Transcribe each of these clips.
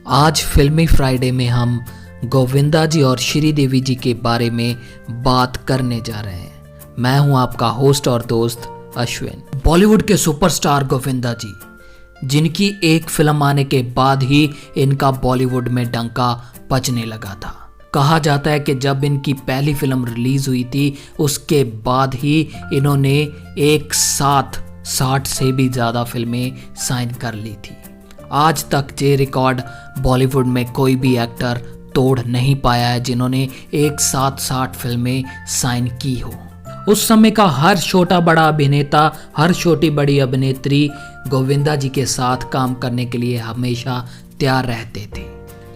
आज फिल्मी फ्राइडे में हम गोविंदा जी और श्रीदेवी जी के बारे में बात करने जा रहे हैं। मैं हूं आपका होस्ट और दोस्त अश्विन। बॉलीवुड के सुपरस्टार गोविंदा जी, जिनकी एक फिल्म आने के बाद ही इनका बॉलीवुड में डंका बजने लगा था। कहा जाता है कि जब इनकी पहली फिल्म रिलीज हुई थी उसके बाद ही इन्होंने एक साथ 60 से भी ज़्यादा फिल्में साइन कर ली थी। आज तक ये रिकॉर्ड बॉलीवुड में कोई भी एक्टर तोड़ नहीं पाया है जिन्होंने एक साथ 60 फिल्में साइन की हो। उस समय का हर छोटा बड़ा अभिनेता, हर छोटी बड़ी अभिनेत्री गोविंदा जी के साथ काम करने के लिए हमेशा तैयार रहते थे।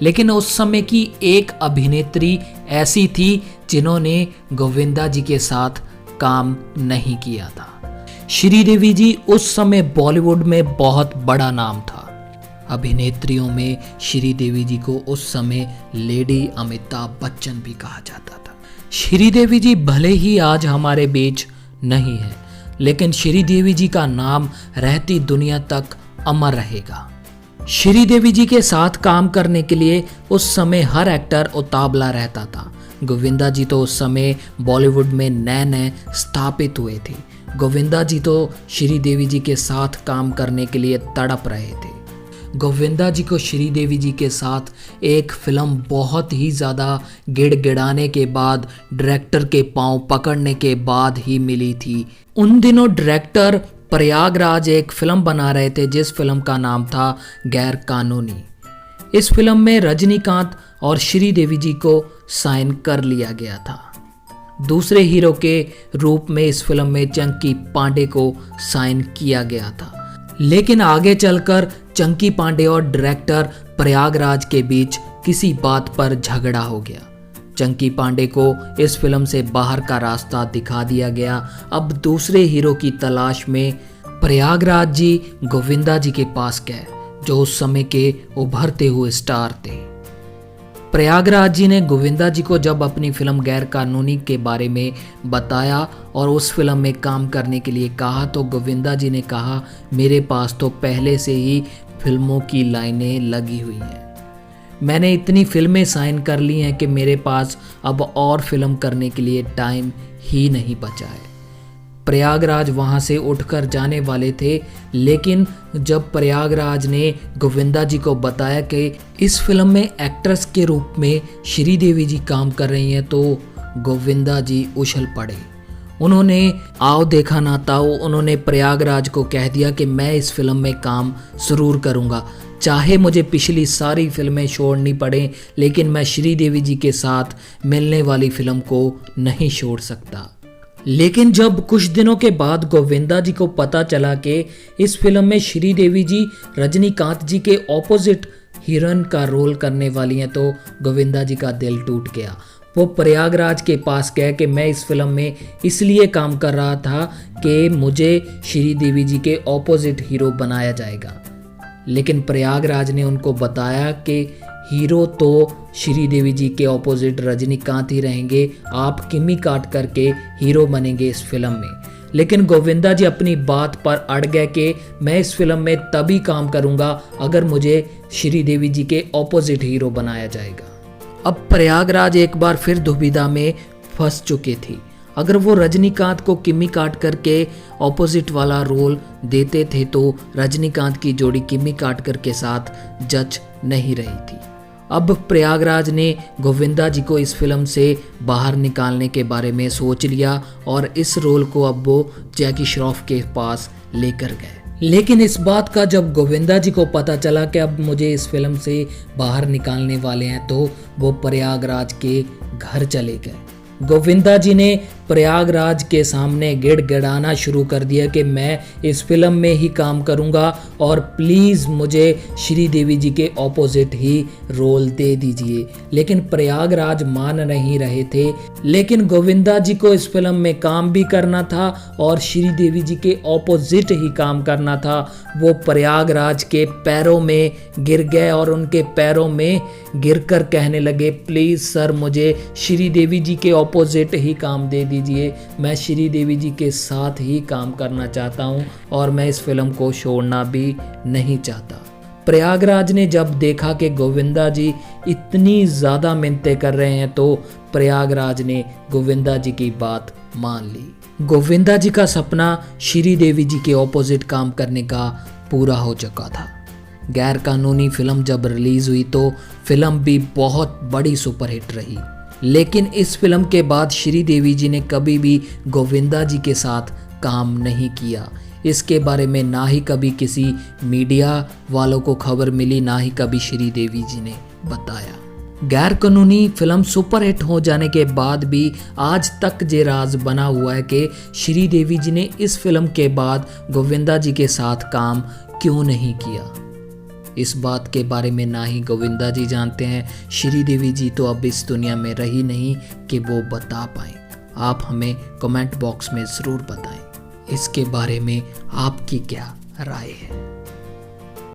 लेकिन उस समय की एक अभिनेत्री ऐसी थी जिन्होंने गोविंदा जी के साथ काम नहीं किया था। श्रीदेवी जी उस समय बॉलीवुड में बहुत बड़ा नाम था। अभिनेत्रियों में श्रीदेवी जी को उस समय लेडी अमिताभ बच्चन भी कहा जाता था। श्रीदेवी जी भले ही आज हमारे बीच नहीं है, लेकिन श्रीदेवी जी का नाम रहती दुनिया तक अमर रहेगा। श्रीदेवी जी के साथ काम करने के लिए उस समय हर एक्टर उतावला रहता था। गोविंदा जी तो उस समय बॉलीवुड में नए नए स्थापित हुए थे। गोविंदा जी तो श्रीदेवी जी के साथ काम करने के लिए तड़प रहे थे। गोविंदा जी को श्रीदेवी जी के साथ एक फिल्म बहुत ही ज़्यादा गिड़गिड़ाने के बाद, डायरेक्टर के पांव पकड़ने के बाद ही मिली थी। उन दिनों डायरेक्टर प्रयागराज एक फिल्म बना रहे थे जिस फिल्म का नाम था गैर कानूनी। इस फिल्म में रजनीकांत और श्रीदेवी जी को साइन कर लिया गया था। दूसरे हीरो के रूप में इस फिल्म में चंकी पांडे को साइन किया गया था। लेकिन आगे चलकर चंकी पांडे और डायरेक्टर प्रयागराज के बीच किसी बात पर झगड़ा हो गया। चंकी पांडे को इस फिल्म से बाहर का रास्ता दिखा दिया गया। अब दूसरे हीरो की तलाश में प्रयागराज जी गोविंदा जी के पास गए, जो उस समय के उभरते हुए स्टार थे। प्रयागराज जी ने गोविंदा जी को जब अपनी फिल्म गैर कानूनी के बारे में बताया और उस फिल्म में काम करने के लिए कहा, तो गोविंदा जी ने कहा, मेरे पास तो पहले से ही फिल्मों की लाइनें लगी हुई हैं। मैंने इतनी फिल्में साइन कर ली हैं कि मेरे पास अब और फिल्म करने के लिए टाइम ही नहीं बचा है। प्रयागराज वहां से उठकर जाने वाले थे, लेकिन जब प्रयागराज ने गोविंदा जी को बताया कि इस फिल्म में एक्ट्रेस के रूप में श्रीदेवी जी काम कर रही हैं, तो गोविंदा जी उछल पड़े। उन्होंने आओ देखा ना ताओ, उन्होंने प्रयागराज को कह दिया कि मैं इस फिल्म में काम ज़रूर करूँगा, चाहे मुझे पिछली सारी फिल्में छोड़नी पड़े, लेकिन मैं श्रीदेवी जी के साथ मिलने वाली फिल्म को नहीं छोड़ सकता। लेकिन जब कुछ दिनों के बाद गोविंदा जी को पता चला कि इस फिल्म में श्रीदेवी जी रजनीकांत जी के ऑपोजिट हीरोइन का रोल करने वाली हैं, तो गोविंदा जी का दिल टूट गया। वो प्रयागराज के पास गए कि मैं इस फिल्म में इसलिए काम कर रहा था कि मुझे श्रीदेवी जी के ऑपोजिट हीरो बनाया जाएगा। लेकिन प्रयागराज ने उनको बताया कि हीरो तो श्रीदेवी जी के ऑपोजिट रजनीकांत ही रहेंगे, आप किमी काट करके हीरो बनेंगे इस फिल्म में। लेकिन गोविंदा जी अपनी बात पर अड़ गए कि मैं इस फिल्म में तभी काम करूंगा अगर मुझे श्रीदेवी जी के ऑपोजिट हीरो बनाया जाएगा। अब प्रयागराज एक बार फिर दुविधा में फंस चुके थे। अगर वो रजनीकांत को किमी काट करके ऑपोजिट वाला रोल देते थे तो रजनीकांत की जोड़ी किमी काटकर के साथ जच नहीं रही थी। अब प्रयागराज ने गोविंदा जी को इस फिल्म से बाहर निकालने के बारे में सोच लिया और इस रोल को अब वो जैकी श्रॉफ के पास लेकर गए। लेकिन इस बात का जब गोविंदा जी को पता चला कि अब मुझे इस फिल्म से बाहर निकालने वाले हैं, तो वो प्रयागराज के घर चले गए। गोविंदा जी ने प्रयागराज के सामने गिड़गिड़ाना शुरू कर दिया कि मैं इस फिल्म में ही काम करूंगा और प्लीज़ मुझे श्रीदेवी जी के ऑपोजिट ही रोल दे दीजिए। लेकिन प्रयागराज मान नहीं रहे थे। लेकिन गोविंदा जी को इस फिल्म में काम भी करना था और श्रीदेवी जी के ऑपोजिट ही काम करना था। वो प्रयागराज के पैरों में गिर गए और उनके पैरों में गिरकर कहने लगे, प्लीज़ सर मुझे श्रीदेवी जी के ऑपोजिट ही काम दे दीजिए, मैं श्रीदेवी जी के साथ ही काम करना चाहता हूँ और मैं इस फिल्म को छोड़ना भी नहीं चाहता। प्रयागराज ने जब देखा कि गोविंदा जी इतनी ज़्यादा मिन्नतें कर रहे हैं तो प्रयागराज ने गोविंदा जी की बात मान ली। गोविंदा जी का सपना श्री देवी जी के ऑपोजिट काम करने का पूरा हो चुका था। गैर कानूनी फिल्म जब रिलीज हुई तो फिल्म भी बहुत बड़ी सुपरहिट रही, लेकिन इस फिल्म के बाद श्री देवी जी ने कभी भी गोविंदा जी के साथ काम नहीं किया। इसके बारे में ना ही कभी किसी मीडिया वालों को खबर मिली, ना ही कभी श्री देवी जी ने बताया। गैर कानूनी फिल्म सुपरहिट हो जाने के बाद भी आज तक ये राज बना हुआ है कि श्री देवी जी ने इस फिल्म के बाद गोविंदा जी के साथ काम क्यों नहीं किया। इस बात के बारे में ना ही गोविंदा जी जानते हैं, श्री देवी जी तो अब इस दुनिया में रही नहीं कि वो बता पाए। आप हमें कमेंट बॉक्स में ज़रूर बताएं इसके बारे में आपकी क्या राय है।